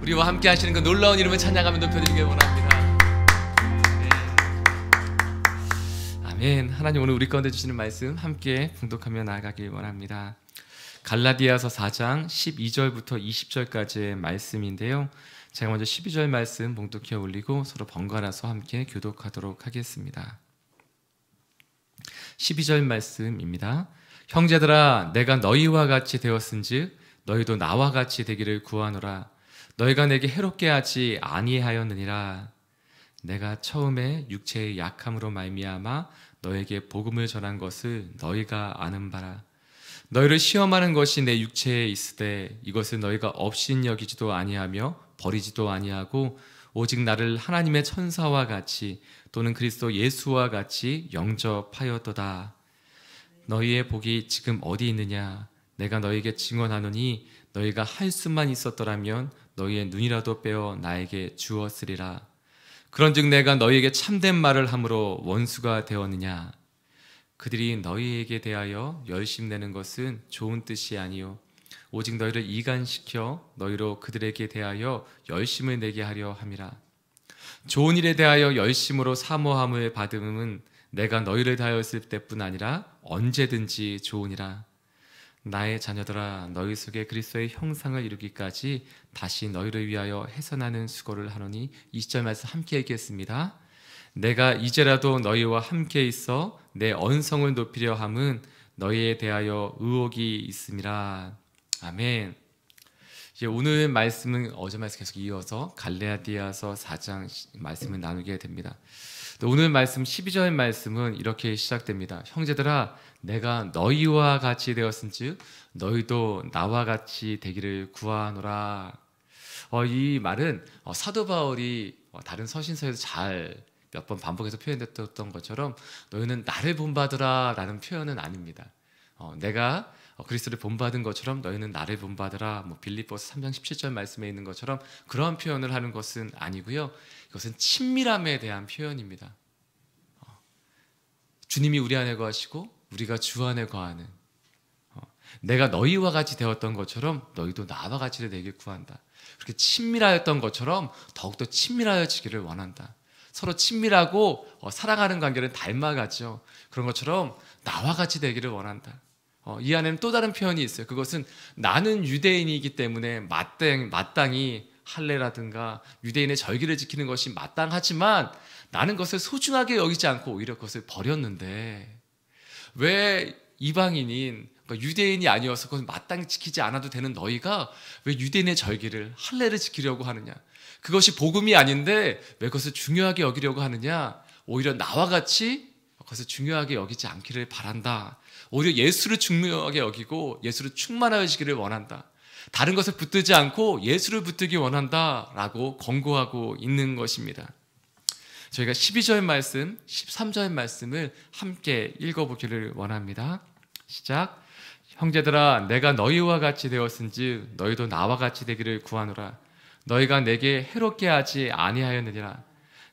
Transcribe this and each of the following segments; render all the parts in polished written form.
우리와 함께 하시는 그 놀라운 이름을 찬양하며 높여드리기 원합니다. 아멘. 하나님 오늘 우리 가운데 주시는 말씀 함께 봉독하며 나아가길 원합니다. 갈라디아서 4장 12절부터 20절까지의 말씀인데요, 제가 먼저 12절 말씀 봉독해 올리고 서로 번갈아서 함께 교독하도록 하겠습니다. 12절 말씀입니다. 형제들아, 내가 너희와 같이 되었은즉 너희도 나와 같이 되기를 구하노라. 너희가 내게 해롭게 하지 아니하였느니라. 내가 처음에 육체의 약함으로 말미암아 너에게 복음을 전한 것을 너희가 아는 바라. 너희를 시험하는 것이 내 육체에 있으되 이것을 너희가 업신 여기지도 아니하며 버리지도 아니하고 오직 나를 하나님의 천사와 같이 또는 그리스도 예수와 같이 영접하였도다. 너희의 복이 지금 어디 있느냐? 내가 너희에게 증언하노니 너희가 할 수만 있었더라면 너희의 눈이라도 빼어 나에게 주었으리라. 그런즉 내가 너희에게 참된 말을 함으로 원수가 되었느냐? 그들이 너희에게 대하여 열심내는 것은 좋은 뜻이 아니요 오직 너희를 이간시켜 너희로 그들에게 대하여 열심을 내게 하려 함이라. 좋은 일에 대하여 열심으로 사모함을 받음은 내가 너희를 대하였을 때뿐 아니라 언제든지 좋으니라. 나의 자녀들아, 너희 속에 그리스도의 형상을 이루기까지 다시 너희를 위하여 해선하는 수고를 하노니. 20절 말씀 함께 읽겠습니다. 내가 이제라도 너희와 함께 있어 내 언성을 높이려 함은 너희에 대하여 의혹이 있음이라. 아멘. 이제 오늘 말씀은 어제 말씀 계속 이어서 갈라디아서 4장 말씀을 나누게 됩니다. 오늘 말씀 12절 말씀은 이렇게 시작됩니다. 형제들아, 내가 너희와 같이 되었은즉 너희도 나와 같이 되기를 구하노라. 이 말은 사도 바울이 다른 서신서에서 잘 몇 번 반복해서 표현됐던 것처럼 너희는 나를 본받으라 라는 표현은 아닙니다. 내가 그리스도를 본받은 것처럼 너희는 나를 본받으라, 빌립보서 3장 17절 말씀에 있는 것처럼 그런 표현을 하는 것은 아니고요, 이것은 친밀함에 대한 표현입니다. 주님이 우리 안에 거하시고 우리가 주 안에 거하는, 내가 너희와 같이 되었던 것처럼 너희도 나와 같이 되길 구한다. 그렇게 친밀하였던 것처럼 더욱더 친밀하여지기를 원한다. 서로 친밀하고 사랑하는 관계를 닮아가죠. 그런 것처럼 나와 같이 되기를 원한다. 이 안에는 또 다른 표현이 있어요. 그것은 나는 유대인이기 때문에 마땅히 할례라든가 유대인의 절기를 지키는 것이 마땅하지만 나는 그것을 소중하게 여기지 않고 오히려 그것을 버렸는데, 왜 이방인인, 그러니까 유대인이 아니어서 그것을 마땅히 지키지 않아도 되는 너희가 왜 유대인의 절기를, 할례를 지키려고 하느냐? 그것이 복음이 아닌데 왜 그것을 중요하게 여기려고 하느냐? 오히려 나와 같이 그것을 중요하게 여기지 않기를 바란다. 오히려 예수를 중요하게 여기고 예수를 충만하여지기를 원한다. 다른 것을 붙들지 않고 예수를 붙들기 원한다 라고 권고하고 있는 것입니다. 저희가 12절 말씀, 13절 말씀을 함께 읽어보기를 원합니다. 시작. 형제들아, 내가 너희와 같이 되었은즉 너희도 나와 같이 되기를 구하노라. 너희가 내게 해롭게 하지 아니하였느니라.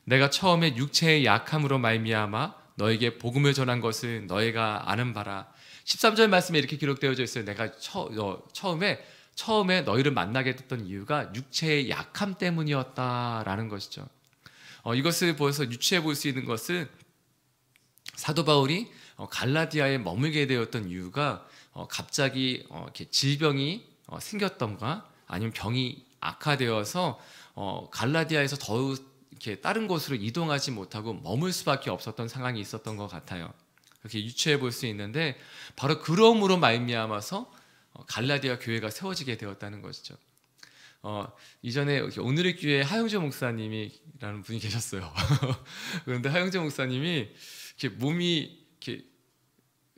내가 처음에 육체의 약함으로 말미암아 너에게 복음을 전한 것을 너희가 아는 바라. 13절 말씀에 이렇게 기록되어져 있어요. 내가 처음에 너희를 만나게 됐던 이유가 육체의 약함 때문이었다라는 것이죠. 이것을 보여서 유추해 볼 수 있는 것은 사도 바울이 갈라디아에 머물게 되었던 이유가 갑자기 이렇게 질병이 생겼던가 아니면 병이 악화되어서 갈라디아에서 더욱 이렇게 다른 곳으로 이동하지 못하고 머물 수밖에 없었던 상황이 있었던 것 같아요. 그렇게 유추해 볼 수 있는데 바로 그러므로 말미암아서 갈라디아 교회가 세워지게 되었다는 것이죠. 이전에 오늘의 교회 하영재 목사님이라는 분이 계셨어요. 그런데 하영재 목사님이 이렇게 몸이 이렇게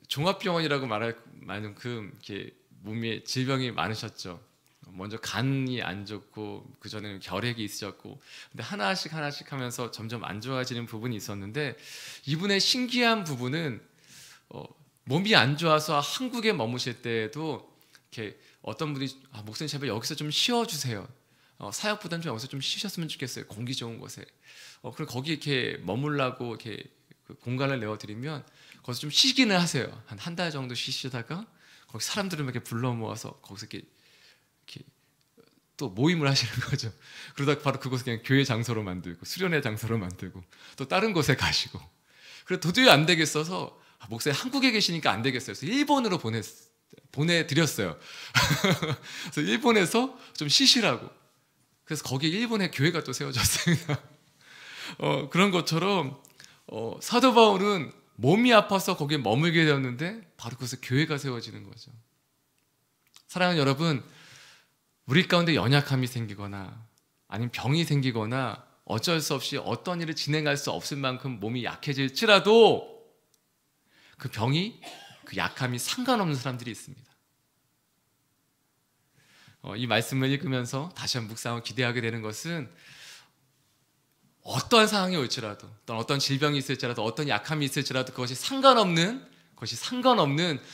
종합병원이라고 말할 만큼 이렇게 몸에 질병이 많으셨죠. 먼저 간이 안 좋고 그 전에는 결핵이 있으셨고, 근데 하나씩 하면서 점점 안 좋아지는 부분이 있었는데, 이분의 신기한 부분은 몸이 안 좋아서 한국에 머무실 때에도 이렇게 어떤 분이 목사님 제발 여기서 좀 쉬어주세요. 사역보다는 좀 여기서 좀 쉬셨으면 좋겠어요. 공기 좋은 곳에. 그럼 거기 이렇게 머물라고 이렇게 그 공간을 내어드리면 거기서 좀 쉬기는 하세요. 한 달 정도 쉬시다가 거기 사람들을 이렇게 불러 모아서 거기서 이렇게 또 모임을 하시는 거죠. 그러다 바로 그곳을 그냥 교회 장소로 만들고 수련회 장소로 만들고 또 다른 곳에 가시고, 그래 도저히 안 되겠어서 목사님 한국에 계시니까 안 되겠어요. 그래서 일본으로 보내드렸어요. 그래서 일본에서 좀 쉬시라고. 그래서 거기에 일본의 교회가 또 세워졌습니다. 그런 것처럼 사도 바울은 몸이 아파서 거기에 머물게 되었는데 바로 그것에 교회가 세워지는 거죠. 사랑하는 여러분, 우리 가운데 연약함이 생기거나 아니면 병이 생기거나 어쩔 수 없이 어떤 일을 진행할 수 없을 만큼 몸이 약해질지라도 그 병이, 그 약함이 상관없는 사람들이 있습니다. 이 말씀을 읽으면서 다시 한번 묵상하고 기대하게 되는 것은, 어떠한 상황이 올지라도, 어떤 질병이 있을지라도, 어떤 약함이 있을지라도 그것이 상관없는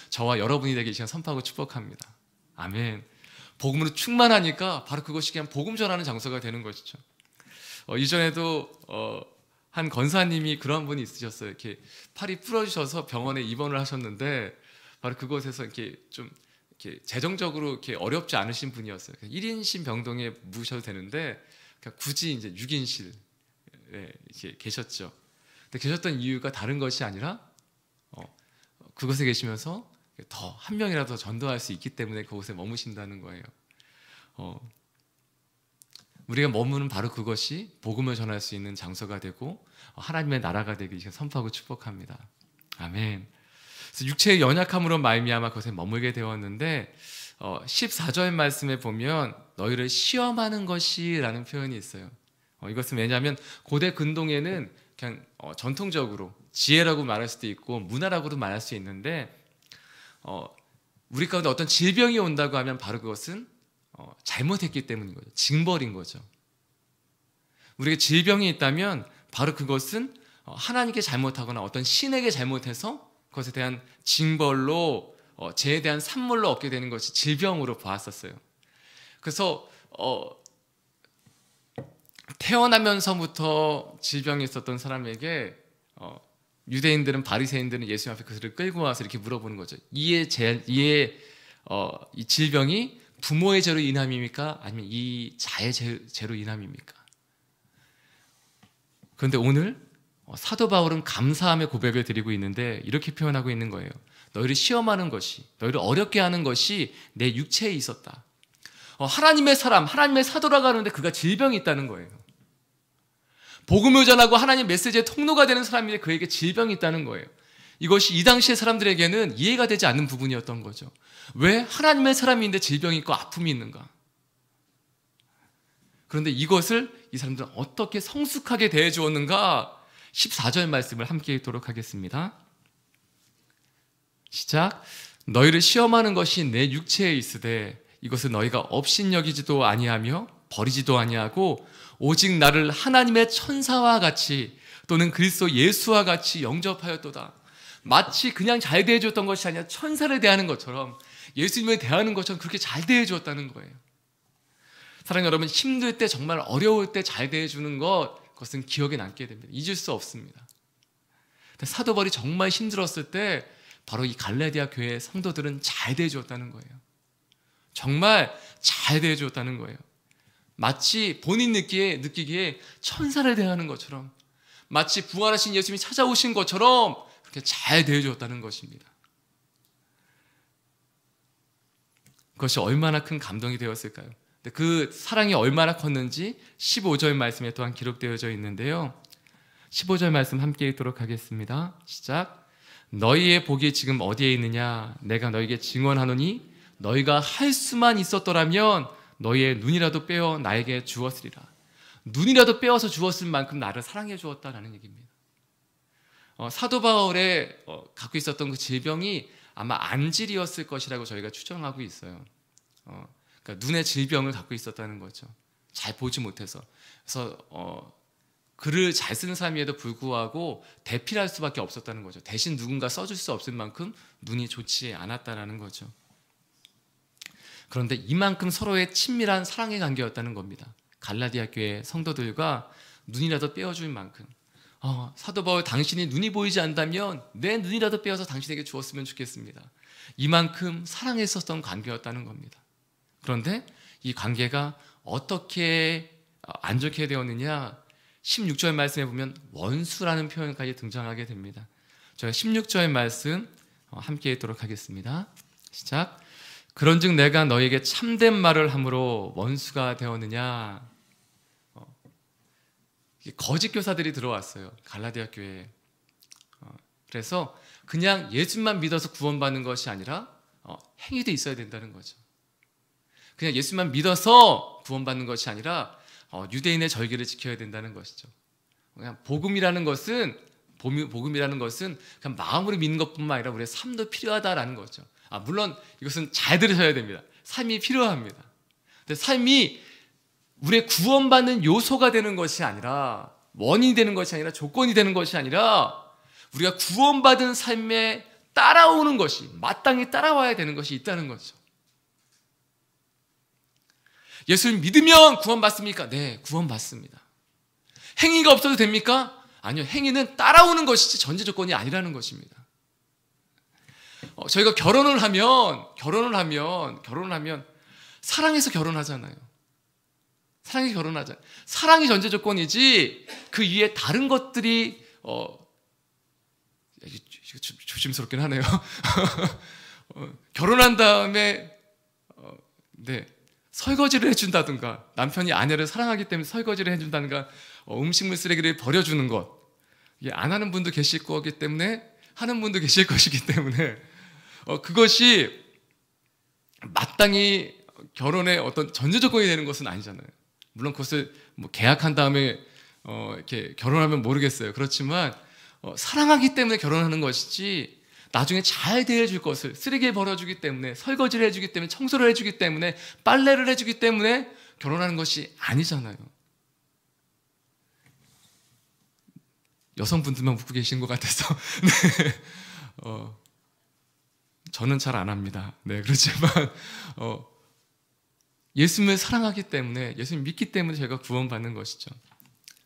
저와 여러분이 되게 이 시간 선포하고 축복합니다. 아멘. 복음으로 충만하니까 바로 그것이 그냥 복음 전하는 장소가 되는 것이죠. 이전에도 한 권사님이 그런 분이 있으셨어요. 이렇게 팔이 부러지셔서 병원에 입원을 하셨는데 바로 그곳에서 이렇게 좀 이렇게 재정적으로 이렇게 어렵지 않으신 분이었어요. 1인실 병동에 묵으셔도 되는데 굳이 이제 6인실 이렇게 계셨죠. 근데 계셨던 이유가 다른 것이 아니라 그곳에 계시면서 더 한 명이라도 전도할 수 있기 때문에 그곳에 머무신다는 거예요. 우리가 머무는 바로 그것이 복음을 전할 수 있는 장소가 되고 하나님의 나라가 되기 선포하고 축복합니다. 아멘. 그래서 육체의 연약함으로 말미암아 그것에 머물게 되었는데 14절 말씀에 보면 너희를 시험하는 것이라는 표현이 있어요. 이것은 왜냐하면 고대 근동에는 그냥 전통적으로 지혜라고 말할 수도 있고 문화라고도 말할 수 있는데, 우리 가운데 어떤 질병이 온다고 하면 바로 그것은 잘못했기 때문인 거죠. 징벌인 거죠. 우리에게 질병이 있다면 바로 그것은 하나님께 잘못하거나 어떤 신에게 잘못해서 그것에 대한 징벌로, 죄에 대한 산물로 얻게 되는 것이 질병으로 보았었어요. 그래서 태어나면서부터 질병이 있었던 사람에게 유대인들은, 바리새인들은 예수님 앞에 그들을 끌고 와서 이렇게 물어보는 거죠. 이 질병이 부모의 죄로 인함입니까? 아니면 이 자의 죄로 인함입니까? 그런데 오늘 사도 바울은 감사함의 고백을 드리고 있는데 이렇게 표현하고 있는 거예요. 너희를 시험하는 것이, 너희를 어렵게 하는 것이 내 육체에 있었다. 하나님의 사람, 하나님의 사도라고 하는데 그가 질병이 있다는 거예요. 복음을 전하고 하나님 메시지의 통로가 되는 사람인데 그에게 질병이 있다는 거예요. 이것이 이 당시의 사람들에게는 이해가 되지 않는 부분이었던 거죠. 왜 하나님의 사람인데 질병이 있고 아픔이 있는가? 그런데 이것을 이 사람들은 어떻게 성숙하게 대해 주었는가? 14절 말씀을 함께 읽도록 하겠습니다. 시작. 너희를 시험하는 것이 내 육체에 있으되 이것은 너희가 업신여기지도 아니하며 버리지도 아니하고 오직 나를 하나님의 천사와 같이 또는 그리스도 예수와 같이 영접하였도다. 마치 그냥 잘 대해줬던 것이 아니라 천사를 대하는 것처럼, 예수님을 대하는 것처럼 그렇게 잘 대해주었다는 거예요. 사랑하는 여러분, 힘들 때, 정말 어려울 때 잘 대해주는 그것은 기억에 남게 됩니다. 잊을 수 없습니다. 사도 바울이 정말 힘들었을 때 바로 이 갈라디아 교회의 성도들은 잘 대해주었다는 거예요. 정말 잘 대해주었다는 거예요. 마치 본인 느끼기에 천사를 대하는 것처럼, 마치 부활하신 예수님이 찾아오신 것처럼 그렇게 잘 대해주었다는 것입니다. 그것이 얼마나 큰 감동이 되었을까요? 그 사랑이 얼마나 컸는지 15절 말씀에 또한 기록되어져 있는데요. 15절 말씀 함께 읽도록 하겠습니다. 시작. 너희의 복이 지금 어디에 있느냐? 내가 너희에게 증언하노니 너희가 할 수만 있었더라면 너희의 눈이라도 빼어 나에게 주었으리라. 눈이라도 빼어서 주었을 만큼 나를 사랑해 주었다라는 얘기입니다. 사도 바울의 갖고 있었던 그 질병이 아마 안질이었을 것이라고 저희가 추정하고 있어요. 그러니까 눈의 질병을 갖고 있었다는 거죠. 잘 보지 못해서. 그래서 글을 잘 쓰는 사람에도 불구하고 대필할 수밖에 없었다는 거죠. 대신 누군가 써줄 수 없을 만큼 눈이 좋지 않았다라는 거죠. 그런데 이만큼 서로의 친밀한 사랑의 관계였다는 겁니다. 갈라디아 교회 성도들과 눈이라도 빼어줄 만큼. 사도 바울, 당신이 눈이 보이지 않다면 내 눈이라도 빼어서 당신에게 주었으면 좋겠습니다. 이만큼 사랑했었던 관계였다는 겁니다. 그런데 이 관계가 어떻게 안 좋게 되었느냐? 16절 말씀에 보면 원수라는 표현까지 등장하게 됩니다. 저희가 16절 말씀 함께 읽도록 하겠습니다. 시작. 그런즉 내가 너에게 참된 말을 함으로 원수가 되었느냐? 거짓 교사들이 들어왔어요. 갈라디아 교회에. 그래서 그냥 예수만 믿어서 구원받는 것이 아니라 행위도 있어야 된다는 거죠. 그냥 예수만 믿어서 구원받는 것이 아니라 유대인의 절기를 지켜야 된다는 것이죠. 그냥 복음이라는 것은 그냥 마음으로 믿는 것뿐만 아니라 우리의 삶도 필요하다라는 거죠. 물론 이것은 잘 들으셔야 됩니다. 삶이 필요합니다. 근데 삶이 우리의 구원받는 요소가 되는 것이 아니라, 원인이 되는 것이 아니라, 조건이 되는 것이 아니라 우리가 구원받은 삶에 따라오는 것이, 마땅히 따라와야 되는 것이 있다는 거죠. 예수를 믿으면 구원받습니까? 네, 구원받습니다. 행위가 없어도 됩니까? 아니요, 행위는 따라오는 것이지 전제 조건이 아니라는 것입니다. 저희가 결혼을 하면 사랑해서 결혼하잖아요. 사랑이 전제 조건이지 그 위에 다른 것들이 이거 조심스럽긴 하네요. 결혼한 다음에 설거지를 해준다든가, 남편이 아내를 사랑하기 때문에 설거지를 해준다든가, 음식물 쓰레기를 버려주는 것, 이게 안 하는 분도 계실 거기 때문에, 하는 분도 계실 것이기 때문에 그것이 마땅히 결혼의 어떤 전제 조건이 되는 것은 아니잖아요. 물론 그것을 계약한 다음에 이렇게 결혼하면 모르겠어요. 그렇지만 사랑하기 때문에 결혼하는 것이지, 나중에 잘 대해줄 것을, 쓰레기를 버려주기 때문에, 설거지를 해주기 때문에, 청소를 해주기 때문에, 빨래를 해주기 때문에 결혼하는 것이 아니잖아요. 여성분들만 묻고 계신 것 같아서 네. 저는 잘 안 합니다. 네, 그렇지만 예수님을 사랑하기 때문에, 예수님 믿기 때문에 제가 구원받는 것이죠.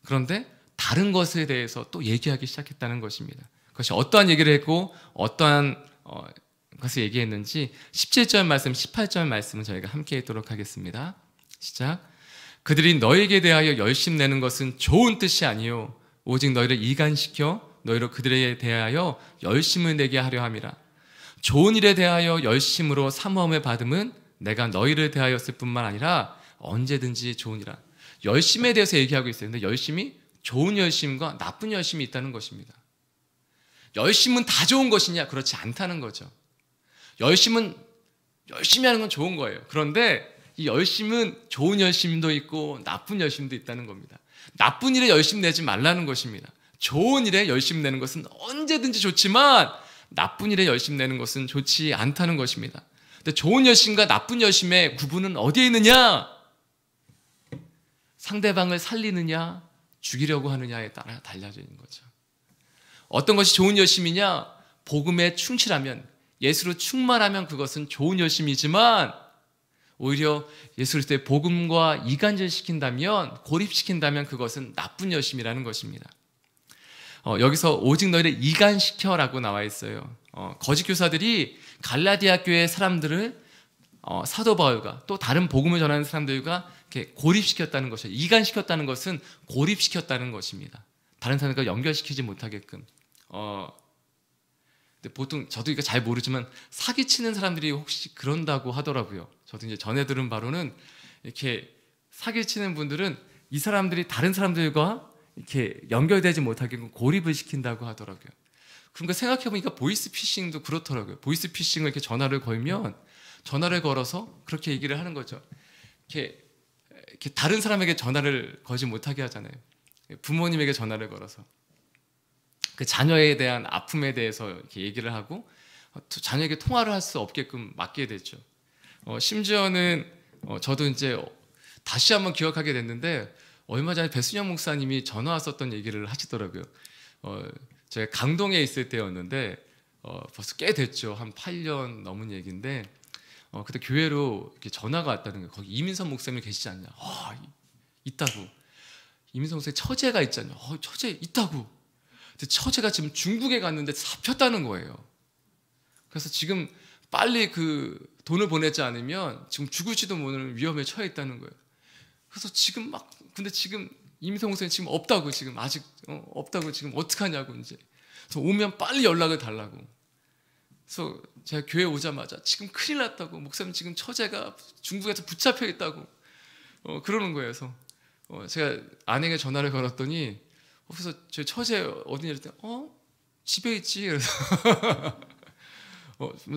그런데 다른 것에 대해서 또 얘기하기 시작했다는 것입니다. 그것이 어떠한 얘기를 했고 어떠한 것을 얘기했는지 17절 말씀, 18절 말씀은 저희가 함께 읽도록 하겠습니다. 시작. 그들이 너에게 대하여 열심 내는 것은 좋은 뜻이 아니요 오직 너희를 이간시켜 너희로 그들에 대하여 열심을 내게 하려 함이라. 좋은 일에 대하여 열심으로 사모함을 받음은 내가 너희를 대하였을 뿐만 아니라 언제든지 좋으니라. 열심에 대해서 얘기하고 있어요. 근데 열심이 좋은 열심과 나쁜 열심이 있다는 것입니다. 열심은 다 좋은 것이냐? 그렇지 않다는 거죠. 열심은 열심히 하는 건 좋은 거예요. 그런데 이 열심은 좋은 열심도 있고 나쁜 열심도 있다는 겁니다. 나쁜 일에 열심 내지 말라는 것입니다. 좋은 일에 열심 내는 것은 언제든지 좋지만 나쁜 일에 열심 내는 것은 좋지 않다는 것입니다. 근데 좋은 열심과 나쁜 열심의 구분은 어디에 있느냐? 상대방을 살리느냐, 죽이려고 하느냐에 따라 달라져 있는 거죠. 어떤 것이 좋은 열심이냐? 복음에 충실하면, 예수로 충만하면 그것은 좋은 열심이지만 오히려 예수 그리스도의 복음과 이간질시킨다면, 고립시킨다면 그것은 나쁜 열심이라는 것입니다. 여기서 오직 너희를 이간시켜라고 나와 있어요. 거짓 교사들이 갈라디아 교회 사람들을 사도 바울과 또 다른 복음을 전하는 사람들과 이렇게 고립시켰다는 것이에요. 이간시켰다는 것은 고립시켰다는 것입니다. 다른 사람과 연결시키지 못하게끔. 근데 보통 저도 이거 잘 모르지만 사기치는 사람들이 혹시 그런다고 하더라고요. 저도 이제 전해 들은 바로는 이렇게 사기치는 분들은 이 사람들이 다른 사람들과 이렇게 연결되지 못하게끔 고립을 시킨다고 하더라고요. 그러니까 생각해보니까 보이스피싱도 그렇더라고요. 보이스피싱을 이렇게 전화를 걸면, 전화를 걸어서 그렇게 얘기를 하는 거죠. 이렇게 다른 사람에게 전화를 걸지 못하게 하잖아요. 부모님에게 전화를 걸어서 그 자녀에 대한 아픔에 대해서 이렇게 얘기를 하고 자녀에게 통화를 할 수 없게끔 막게 되죠. 심지어는 저도 이제 다시 한번 기억하게 됐는데, 얼마 전에 배순영 목사님이 전화 왔었던 얘기를 하시더라고요. 제가 강동에 있을 때였는데 벌써 꽤 됐죠. 한 8년 넘은 얘기인데 그때 교회로 이렇게 전화가 왔다는 거예요. 거기 이민선 목사님이 계시지 않냐? 있다고. 이민선 목사님 처제가 있잖아요. 처제 있다고. 근데 처제가 지금 중국에 갔는데 잡혔다는 거예요. 그래서 지금 빨리 그 돈을 보내지 않으면 지금 죽을지도 모르는 위험에 처해 있다는 거예요. 그래서 지금 막 근데 지금 임성수에 지금 없다고 지금 아직 없다고 지금 어떡하냐고 이제. 그래서 오면 빨리 연락을 달라고. 그래서 제가 교회 오자마자 지금 큰일 났다고 목사님 지금 처제가 중국에서 붙잡혀 있다고 그러는 거예요. 그래서 제가 아내에게 전화를 걸었더니 그래서 제 처제 어디냐 그랬더니 집에 있지. 그래서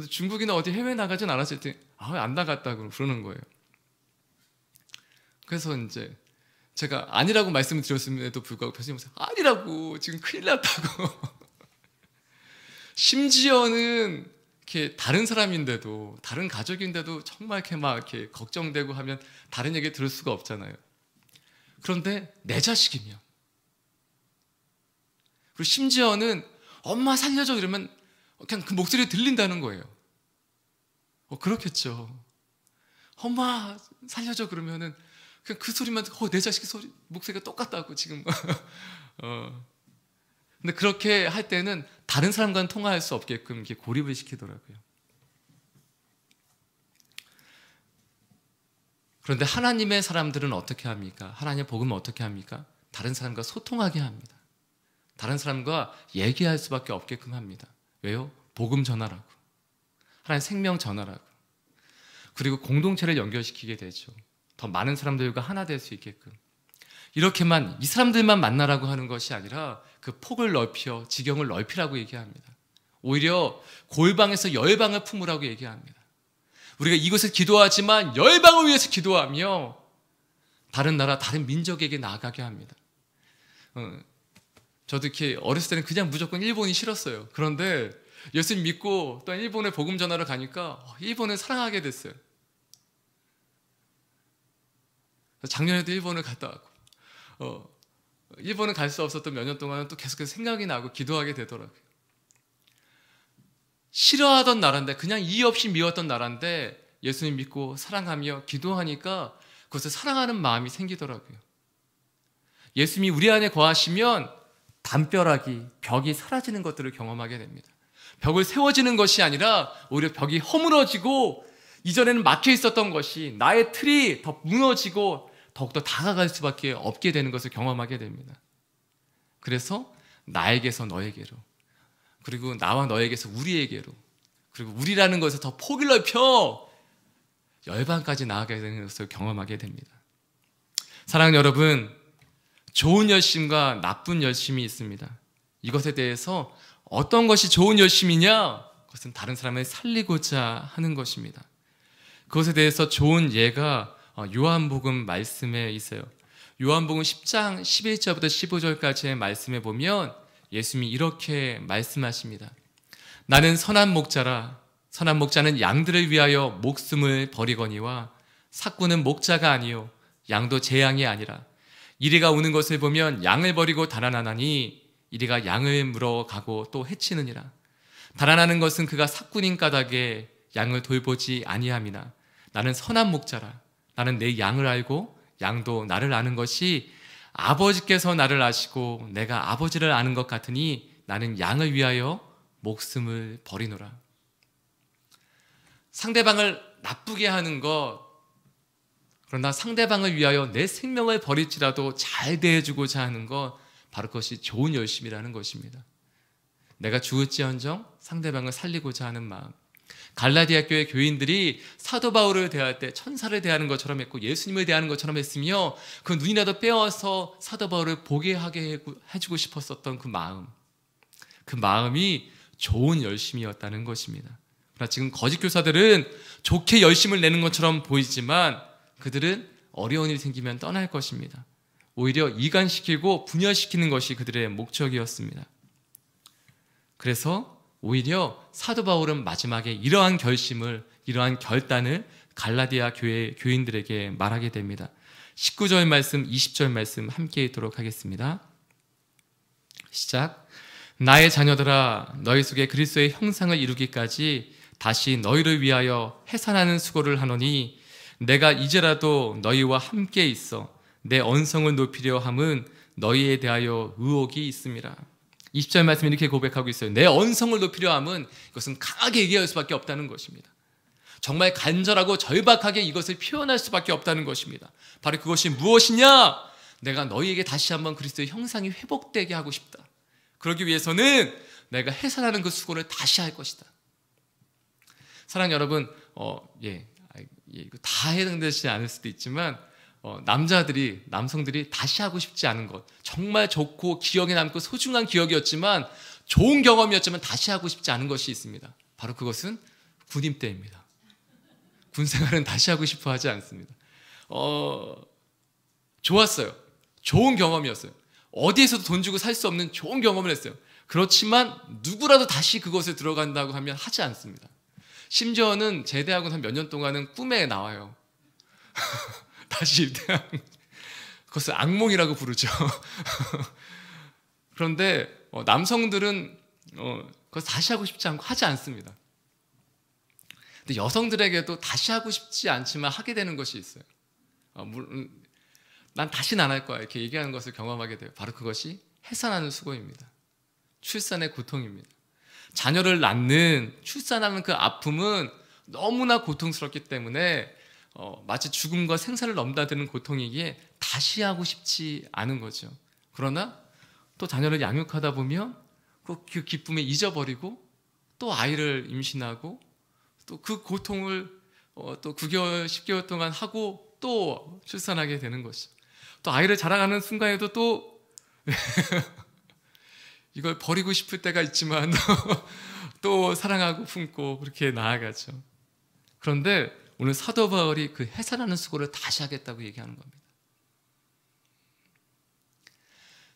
중국이나 어디 해외 나가진 않았을 때 안 나갔다고 그러는 거예요. 그래서 이제 제가 아니라고 말씀을 드렸음에도 불구하고 교수님께서 아니라고 지금 큰일 났다고. 심지어는 이렇게 다른 사람인데도 다른 가족인데도 정말 이렇게 막 이렇게 걱정되고 하면 다른 얘기 들을 수가 없잖아요. 그런데 내 자식이면 그리고 심지어는 엄마 살려줘 이러면 그냥 그 목소리 들린다는 거예요. 그렇겠죠. 엄마 살려줘 그러면은 그냥 그 소리만 내 자식 소리 목소리가 똑같다고 지금. 근데 그렇게 할 때는 다른 사람과는 통화할 수 없게끔 이렇게 고립을 시키더라고요. 그런데 하나님의 사람들은 어떻게 합니까? 하나님의 복음은 어떻게 합니까? 다른 사람과 소통하게 합니다. 다른 사람과 얘기할 수밖에 없게끔 합니다. 왜요? 복음 전하라고. 하나님의 생명 전하라고. 그리고 공동체를 연결시키게 되죠. 더 많은 사람들과 하나 될 수 있게끔. 이렇게만 이 사람들만 만나라고 하는 것이 아니라 그 폭을 넓혀 지경을 넓히라고 얘기합니다. 오히려 골방에서 열방을 품으라고 얘기합니다. 우리가 이곳에서 기도하지만 열방을 위해서 기도하며 다른 나라 다른 민족에게 나아가게 합니다. 저도 이렇게 어렸을 때는 그냥 무조건 일본이 싫었어요. 그런데 예수님 믿고 또 일본에 복음 전하러 가니까 일본을 사랑하게 됐어요. 작년에도 일본을 갔다 왔고 일본은 갈 수 없었던 몇 년 동안은 또 계속해서 생각이 나고 기도하게 되더라고요. 싫어하던 나라인데 그냥 이유 없이 미웠던 나라인데 예수님 믿고 사랑하며 기도하니까 그것을 사랑하는 마음이 생기더라고요. 예수님이 우리 안에 거하시면 담벼락이 벽이 사라지는 것들을 경험하게 됩니다. 벽을 세워지는 것이 아니라 오히려 벽이 허물어지고 이전에는 막혀 있었던 것이 나의 틀이 더 무너지고 더욱더 다가갈 수밖에 없게 되는 것을 경험하게 됩니다. 그래서 나에게서 너에게로 그리고 나와 너에게서 우리에게로 그리고 우리라는 것에 더 폭을 넓혀 열방까지 나아가게 되는 것을 경험하게 됩니다. 사랑하는 여러분, 좋은 열심과 나쁜 열심이 있습니다. 이것에 대해서 어떤 것이 좋은 열심이냐? 그것은 다른 사람을 살리고자 하는 것입니다. 그것에 대해서 좋은 예가 요한복음 말씀에 있어요. 요한복음 10장 11절부터 15절까지의 말씀에 보면 예수님이 이렇게 말씀하십니다. 나는 선한 목자라. 선한 목자는 양들을 위하여 목숨을 버리거니와 삭구는 목자가 아니요 양도 제 양이 아니라 이리가 오는 것을 보면 양을 버리고 달아나나니 이리가 양을 물어가고 또 해치느니라. 달아나는 것은 그가 삭군인 까닭에 양을 돌보지 아니함이나 나는 선한 목자라. 나는 내 양을 알고 양도 나를 아는 것이 아버지께서 나를 아시고 내가 아버지를 아는 것 같으니 나는 양을 위하여 목숨을 버리노라. 상대방을 나쁘게 하는 것, 그러나 상대방을 위하여 내 생명을 버릴지라도 잘 대해주고자 하는 것, 바로 그것이 좋은 열심이라는 것입니다. 내가 죽을지언정 상대방을 살리고자 하는 마음. 갈라디아 교회 교인들이 사도 바울을 대할 때 천사를 대하는 것처럼 했고 예수님을 대하는 것처럼 했으며 그 눈이라도 빼어서 사도 바울을 보게 하게 해주고 싶었었던 그 마음이 좋은 열심이었다는 것입니다. 그러나 지금 거짓 교사들은 좋게 열심을 내는 것처럼 보이지만 그들은 어려운 일이 생기면 떠날 것입니다. 오히려 이간시키고 분열시키는 것이 그들의 목적이었습니다. 그래서 오히려 사도 바울은 마지막에 이러한 결심을, 이러한 결단을 갈라디아 교회 교인들에게 말하게 됩니다. 19절 말씀, 20절 말씀 함께 읽도록 하겠습니다. 시작. 나의 자녀들아, 너희 속에 그리스도의 형상을 이루기까지 다시 너희를 위하여 해산하는 수고를 하노니 내가 이제라도 너희와 함께 있어 내 언성을 높이려 함은 너희에 대하여 의혹이 있음이라. 20절 말씀 이렇게 고백하고 있어요. 내 언성을 높이려 함은 이것은 강하게 얘기할 수밖에 없다는 것입니다. 정말 간절하고 절박하게 이것을 표현할 수밖에 없다는 것입니다. 바로 그것이 무엇이냐? 내가 너희에게 다시 한번 그리스도의 형상이 회복되게 하고 싶다. 그러기 위해서는 내가 해산하는 그 수고를 다시 할 것이다. 사랑하는 여러분, 이거 다 해당되지 않을 수도 있지만 남성들이 다시 하고 싶지 않은 것, 정말 좋고 기억에 남고 소중한 기억이었지만, 좋은 경험이었지만 다시 하고 싶지 않은 것이 있습니다. 바로 그것은 군임 때입니다. 군 생활은 다시 하고 싶어 하지 않습니다. 좋았어요. 좋은 경험이었어요. 어디에서도 돈 주고 살 수 없는 좋은 경험을 했어요. 그렇지만 누구라도 다시 그것에 들어간다고 하면 하지 않습니다. 심지어는 제대하고 한 몇 년 동안은 꿈에 나와요. 다시 입대하는, 그것을 악몽이라고 부르죠. 그런데 남성들은 그것을 다시 하고 싶지 않고 하지 않습니다. 근데 여성들에게도 다시 하고 싶지 않지만 하게 되는 것이 있어요. 난 다시는 안 할 거야 이렇게 얘기하는 것을 경험하게 돼요. 바로 그것이 해산하는 수고입니다. 출산의 고통입니다. 자녀를 낳는, 출산하는 그 아픔은 너무나 고통스럽기 때문에 마치 죽음과 생사를 넘나드는 고통이기에 다시 하고 싶지 않은 거죠. 그러나 또 자녀를 양육하다 보면 그 기쁨을 잊어버리고 또 아이를 임신하고 또 그 고통을 또 9개월, 10개월 동안 하고 또 출산하게 되는 것이죠. 또 아이를 자라가는 순간에도 또 이걸 버리고 싶을 때가 있지만 또 사랑하고 품고 그렇게 나아가죠. 그런데 오늘 사도 바울이 그 해산하는 수고를 다시 하겠다고 얘기하는 겁니다.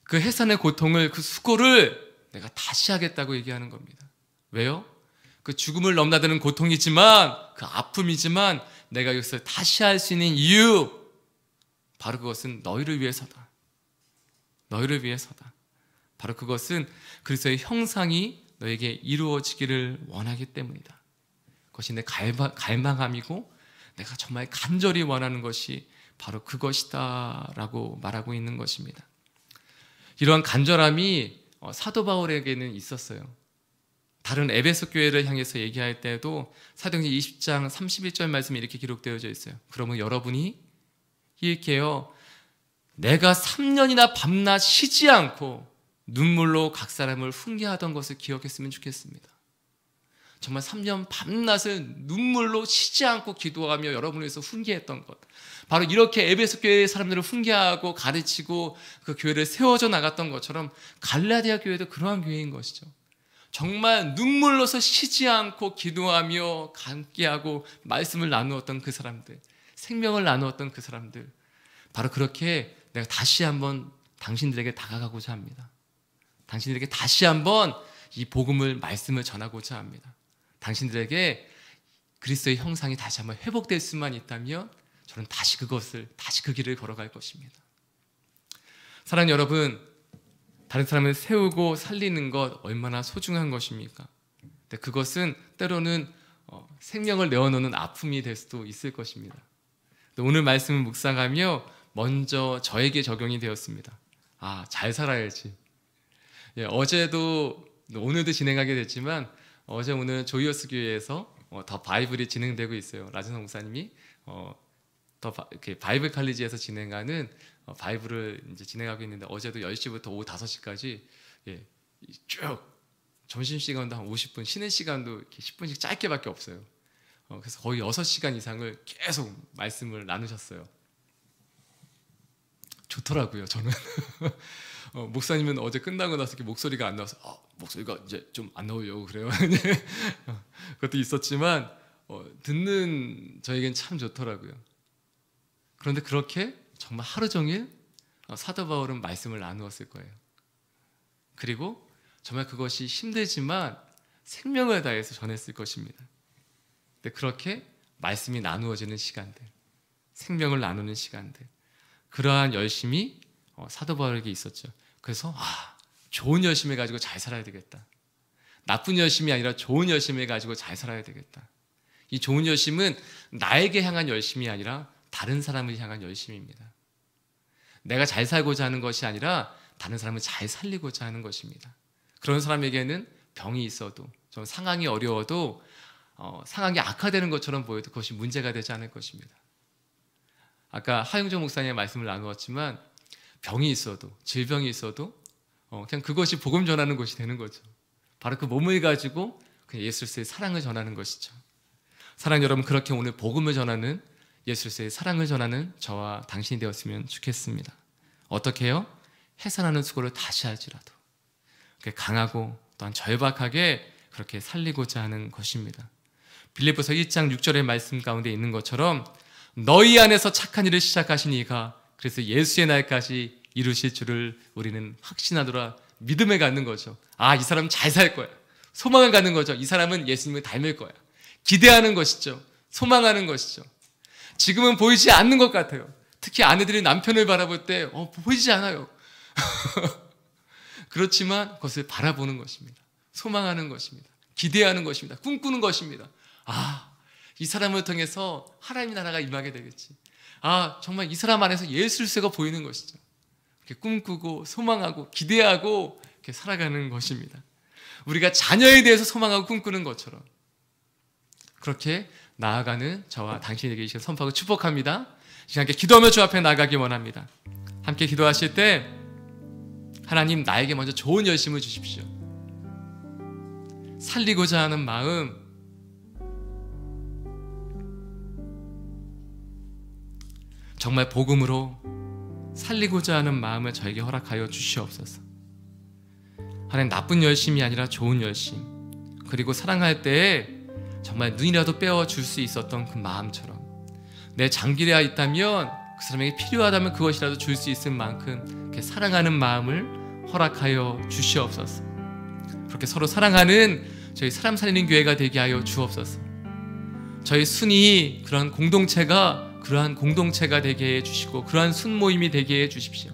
그 해산의 고통을, 그 수고를 내가 다시 하겠다고 얘기하는 겁니다. 왜요? 그 죽음을 넘나드는 고통이지만, 그 아픔이지만 내가 이것을 다시 할 수 있는 이유, 바로 그것은 너희를 위해서다. 너희를 위해서다. 바로 그것은 그리스도의 형상이 너에게 이루어지기를 원하기 때문이다. 그것이 내 갈망함이고 내가 정말 간절히 원하는 것이 바로 그것이다 라고 말하고 있는 것입니다. 이러한 간절함이 사도 바울에게는 있었어요. 다른 에베소 교회를 향해서 얘기할 때도 사도행전 20장 31절 말씀이 이렇게 기록되어져 있어요. 그러면 여러분이 이렇게요, 내가 3년이나 밤낮 쉬지 않고 눈물로 각 사람을 훈계하던 것을 기억했으면 좋겠습니다. 정말 3년 밤낮을 눈물로 쉬지 않고 기도하며 여러분을 위해서 훈계했던 것, 바로 이렇게 에베소 교회의 사람들을 훈계하고 가르치고 그 교회를 세워져 나갔던 것처럼 갈라디아 교회도 그러한 교회인 것이죠. 정말 눈물로서 쉬지 않고 기도하며 함께하고 말씀을 나누었던 그 사람들, 생명을 나누었던 그 사람들, 바로 그렇게 내가 다시 한번 당신들에게 다가가고자 합니다. 당신들에게 다시 한번 이 복음을, 말씀을 전하고자 합니다. 당신들에게 그리스도의 형상이 다시 한번 회복될 수만 있다면 저는 다시 그 길을 걸어갈 것입니다. 사랑하는 여러분, 다른 사람을 세우고 살리는 것 얼마나 소중한 것입니까? 근데 그것은 때로는 생명을 내어놓는 아픔이 될 수도 있을 것입니다. 오늘 말씀을 묵상하며 먼저 저에게 적용이 되었습니다. 잘 살아야지. 어제도, 오늘도 진행하게 됐지만 어제 오늘 조이어스 교회에서 더 바이블이 진행되고 있어요. 라진성 목사님이 바이블 칼리지에서 진행하는 바이블을 이제 진행하고 있는데, 어제도 10시부터 오후 5시까지 쭉 점심시간도 한 50분, 쉬는 시간도 이렇게 10분씩 짧게밖에 없어요. 그래서 거의 6시간 이상을 계속 말씀을 나누셨어요. 좋더라고요, 저는. 목사님은 어제 끝나고 나서 이렇게 목소리가 안 나와서 목소리가 이제 좀 안 나오려고 그래요. 그것도 있었지만 듣는 저에겐 참 좋더라고요. 그런데 그렇게 정말 하루 종일 사도 바울은 말씀을 나누었을 거예요. 그리고 정말 그것이 힘들지만 생명을 다해서 전했을 것입니다. 근데 그렇게 말씀이 나누어지는 시간들, 생명을 나누는 시간들, 그러한 열심이 사도 바울에게 있었죠. 그래서 좋은 열심을 가지고 잘 살아야 되겠다. 나쁜 열심이 아니라 좋은 열심을 가지고 잘 살아야 되겠다. 이 좋은 열심은 나에게 향한 열심이 아니라 다른 사람을 향한 열심입니다. 내가 잘 살고자 하는 것이 아니라 다른 사람을 잘 살리고자 하는 것입니다. 그런 사람에게는 병이 있어도 좀 상황이 어려워도 상황이 악화되는 것처럼 보여도 그것이 문제가 되지 않을 것입니다. 아까 하용조 목사님의 말씀을 나누었지만 병이 있어도 질병이 있어도 그냥 그것이 복음 전하는 것이 되는 거죠. 바로 그 몸을 가지고 그냥 예수 그리스도의 사랑을 전하는 것이죠. 사랑 여러분, 그렇게 오늘 복음을 전하는 예수 그리스도의 사랑을 전하는 저와 당신이 되었으면 좋겠습니다. 어떻게 해요? 해산하는 수고를 다시 할지라도 강하고 또한 절박하게 그렇게 살리고자 하는 것입니다. 빌립보서 1장 6절의 말씀 가운데 있는 것처럼 너희 안에서 착한 일을 시작하신 이가 그래서 예수의 날까지 이루실 줄을 우리는 확신하노라. 믿음을 갖는 거죠. 이 사람은 잘 살 거야. 소망을 갖는 거죠. 이 사람은 예수님을 닮을 거야. 기대하는 것이죠. 소망하는 것이죠. 지금은 보이지 않는 것 같아요. 특히 아내들이 남편을 바라볼 때 보이지 않아요. 그렇지만 그것을 바라보는 것입니다. 소망하는 것입니다. 기대하는 것입니다. 꿈꾸는 것입니다. 이 사람을 통해서 하나님의 나라가 임하게 되겠지. 정말 이 사람 안에서 예수 그리스도가 보이는 것이죠. 이렇게 꿈꾸고 소망하고 기대하고 이렇게 살아가는 것입니다. 우리가 자녀에 대해서 소망하고 꿈꾸는 것처럼 그렇게 나아가는 저와 당신에게 이 시간 선포하고 축복합니다. 이 시간 함께 기도하며 주 앞에 나가기 원합니다. 함께 기도하실 때 하나님, 나에게 먼저 좋은 열심을 주십시오. 살리고자 하는 마음, 정말 복음으로 살리고자 하는 마음을 저에게 허락하여 주시옵소서. 하나님, 나쁜 열심이 아니라 좋은 열심, 그리고 사랑할 때에 정말 눈이라도 빼어줄 수 있었던 그 마음처럼 내 장기가 있다면 그 사람에게 필요하다면 그것이라도 줄 수 있을 만큼 이렇게 사랑하는 마음을 허락하여 주시옵소서. 그렇게 서로 사랑하는 저희 사람 살리는 교회가 되게 하여 주옵소서. 저희 순이 그러한 공동체가 되게 해주시고 그러한 순모임이 되게 해주십시오.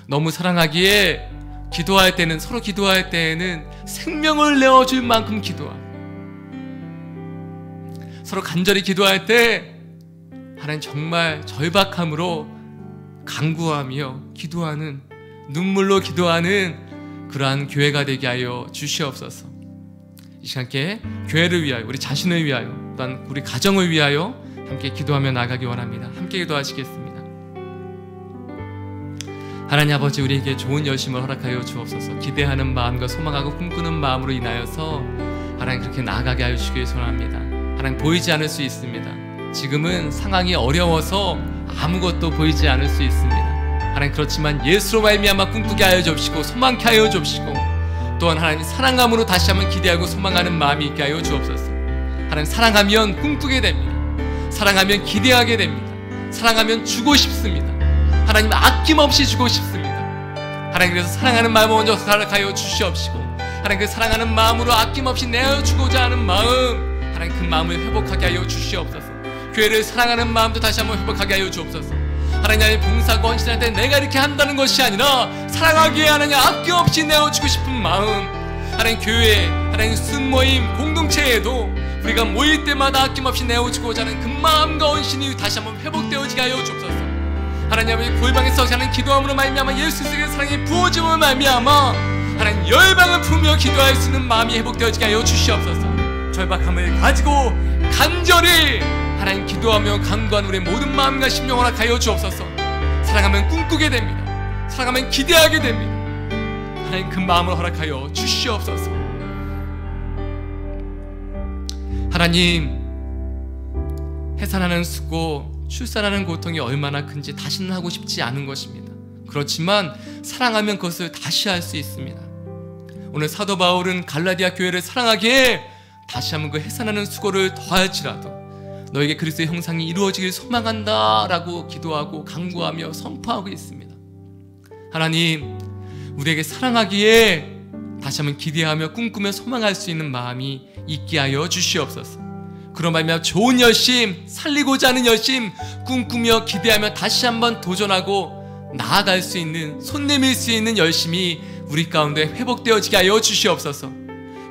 너무 사랑하기에 기도할 때는, 서로 기도할 때에는 생명을 내어줄 만큼 기도하고, 서로 간절히 기도할 때 하나님 정말 절박함으로 간구하며 기도하는, 눈물로 기도하는 그러한 교회가 되게 하여 주시옵소서. 이 시간께 교회를 위하여, 우리 자신을 위하여, 또한 우리 가정을 위하여 함께 기도하며 나가기 원합니다. 함께 기도하시겠습니다. 하나님 아버지, 우리에게 좋은 열심을 허락하여 주옵소서. 기대하는 마음과 소망하고 꿈꾸는 마음으로 인하여서 하나님 그렇게 나아가게 하여 주시길 소원합니다. 하나님, 보이지 않을 수 있습니다. 지금은 상황이 어려워서 아무것도 보이지 않을 수 있습니다. 하나님, 그렇지만 예수로 말미암아 꿈꾸게 하여 주옵시고 소망케 하여 주옵시고, 또한 하나님 사랑함으로 다시 한번 기대하고 소망하는 마음이 있게 하여 주옵소서. 하나님, 사랑하면 꿈꾸게 됩니다. 사랑하면 기대하게 됩니다. 사랑하면 주고 싶습니다. 하나님, 아낌없이 주고 싶습니다. 하나님, 그래서 사랑하는 마음을 먼저 허락하여 주시옵시고, 하나님 그 사랑하는 마음으로 아낌없이 내어주고자 하는 마음, 하나님 그 마음을 회복하게 하여 주시옵소서. 교회를 사랑하는 마음도 다시 한번 회복하게 하여 주옵소서. 하나님, 봉사고 헌신할 때 내가 이렇게 한다는 것이 아니라 사랑하기에 하나님 아낌없이 내어주고 싶은 마음, 하나님 교회, 하나님 순모임 공동체에도 우리가 모일 때마다 아낌없이 내어주고자 하는 그 마음과 헌신이 다시 한번 회복되어지게 하여 주옵소서. 하나님 아버지, 골방에서 하는 기도함으로 말미암아 예수 그리스도의 사랑이 부어짐으로 말미암아 하나님 열방을 품으며 기도할 수 있는 마음이 회복되어지게 하여 주시옵소서. 절박함을 가지고 간절히 하나님 기도하며 간구한 우리의 모든 마음과 심령을 허락하여 주옵소서. 사랑하면 꿈꾸게 됩니다. 사랑하면 기대하게 됩니다. 하나님 그 마음을 허락하여 주시옵소서. 하나님, 해산하는 수고, 출산하는 고통이 얼마나 큰지 다시는 하고 싶지 않은 것입니다. 그렇지만 사랑하면 그것을 다시 할 수 있습니다. 오늘 사도 바울은 갈라디아 교회를 사랑하기에 다시 한번 그 해산하는 수고를 더할지라도 너에게 그리스도의 형상이 이루어지길 소망한다 라고 기도하고 간구하며 선포하고 있습니다. 하나님, 우리에게 사랑하기에 다시 한번 기대하며 꿈꾸며 소망할 수 있는 마음이 있게 하여 주시옵소서. 그런 말미암아 좋은 열심, 살리고자 하는 열심, 꿈꾸며 기대하며 다시 한번 도전하고 나아갈 수 있는, 손 내밀 수 있는 열심이 우리 가운데 회복되어지게 하여 주시옵소서.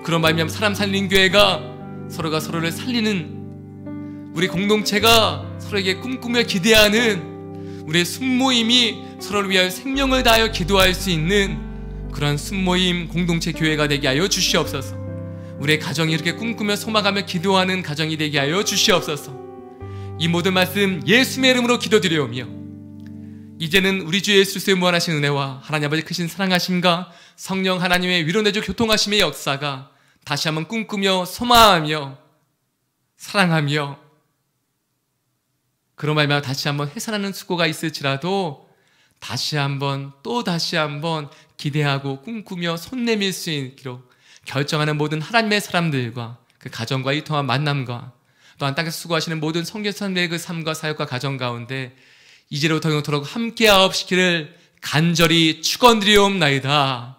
그런 말미암아 사람 살린 교회가 서로가 서로를 살리는, 우리 공동체가 서로에게 꿈꾸며 기대하는, 우리의 순모임이 서로를 위하여 생명을 다하여 기도할 수 있는 그런 순모임 공동체 교회가 되게 하여 주시옵소서. 우리의 가정이 이렇게 꿈꾸며 소망하며 기도하는 가정이 되게 하여 주시옵소서. 이 모든 말씀 예수님의 이름으로 기도드려오며 이제는 우리 주 예수 그리스도의 무한하신 은혜와 하나님 아버지 크신 사랑하심과 성령 하나님의 위로내주 교통하심의 역사가 다시 한번 꿈꾸며 소망하며 사랑하며 그런 말마다 다시 한번 해산하는 수고가 있을지라도 다시 한번 또 다시 한번 기대하고 꿈꾸며 손 내밀 수 있기로 결정하는 모든 하나님의 사람들과 그 가정과의 통한 만남과 또한 땅에서 수고하시는 모든 선교사님의 그 삶과 사역과 가정 가운데 이제로부터 영원토록 함께하옵시기를 간절히 축원드리옵나이다.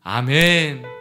아멘.